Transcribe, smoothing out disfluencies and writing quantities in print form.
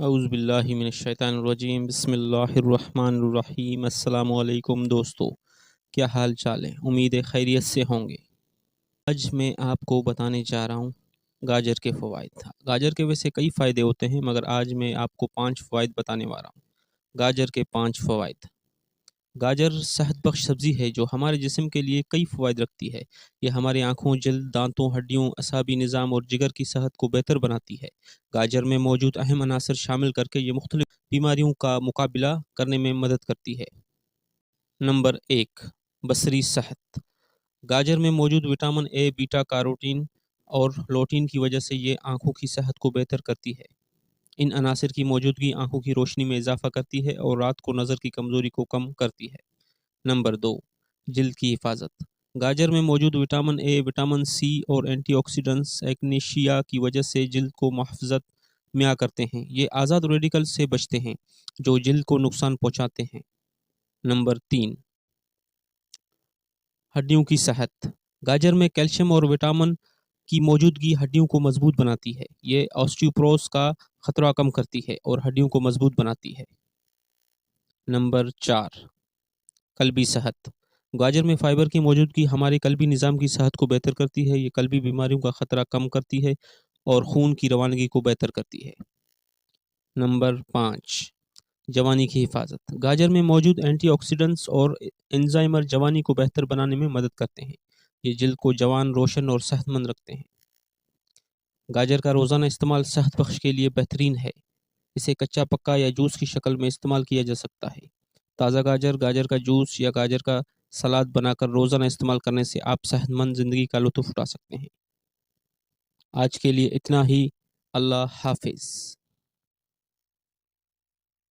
اعوذ باللہ من الشیطان الرجیم بسم اللہ الرحمن الرحیم۔ السلام علیکم دوستو، کیا حال چال ہے؟ امید ہے خیریت سے ہوں گے۔ آج میں آپ کو بتانے جا رہا ہوں گاجر کے فوائد۔ گاجر کے ویسے کئی فائدے ہوتے ہیں، مگر آج میں آپ کو 5 فوائد بتانے والا ہوں۔ گاجر کے 5 فوائد۔ گاجر صحت بخش سبزی ہے جو ہمارے جسم کے لیے کئی فوائد رکھتی ہے۔ یہ ہماری آنکھوں، جلد، دانتوں، ہڈیوں، اعصابی نظام اور جگر کی صحت کو بہتر بناتی ہے۔ گاجر میں موجود اہم عناصر شامل کر کے یہ مختلف بیماریوں کا مقابلہ کرنے میں مدد کرتی ہے۔ نمبر 1، بصری صحت۔ گاجر میں موجود وٹامن اے، بیٹا کاروٹین اور لوٹین کی وجہ سے یہ آنکھوں کی صحت کو بہتر کرتی ہے۔ ان عناصر کی موجودگی آنکھوں کی روشنی میں اضافہ کرتی ہے اور رات کو نظر کی کمزوری کو کم کرتی ہے۔ نمبر 2، جلد کی حفاظت۔ گاجر میں موجود وٹامن اے، وٹامن سی اور اینٹی آکسیڈنٹس ایکنیشیا کی وجہ سے جلد کو محفوظت میاں کرتے ہیں۔ یہ آزاد ریڈیکل سے بچتے ہیں جو جلد کو نقصان پہنچاتے ہیں۔ نمبر 3، ہڈیوں کی صحت۔ گاجر میں کیلشیم اور وٹامن کی موجودگی ہڈیوں کو مضبوط بناتی ہے۔ یہ آسٹیوپروز کا خطرہ کم کرتی ہے اور ہڈیوں کو مضبوط بناتی ہے۔ نمبر 4، قلبی صحت۔ گاجر میں فائبر کی موجودگی ہمارے قلبی نظام کی صحت کو بہتر کرتی ہے۔ یہ قلبی بیماریوں کا خطرہ کم کرتی ہے اور خون کی روانگی کو بہتر کرتی ہے۔ نمبر 5، جوانی کی حفاظت۔ گاجر میں موجود اینٹی آکسیڈنٹس اور انزائمر جوانی کو بہتر بنانے میں مدد کرتے ہیں۔ یہ جلد کو جوان، روشن اور صحت مند رکھتے ہیں۔ گاجر کا روزانہ استعمال صحت بخش کے لیے بہترین ہے۔ اسے کچا، پکا یا جوس کی شکل میں استعمال کیا جا سکتا ہے۔ تازہ گاجر، گاجر کا جوس یا گاجر کا سلاد بنا کر روزانہ استعمال کرنے سے آپ صحت مند زندگی کا لطف اٹھا سکتے ہیں۔ آج کے لیے اتنا ہی۔ اللہ حافظ۔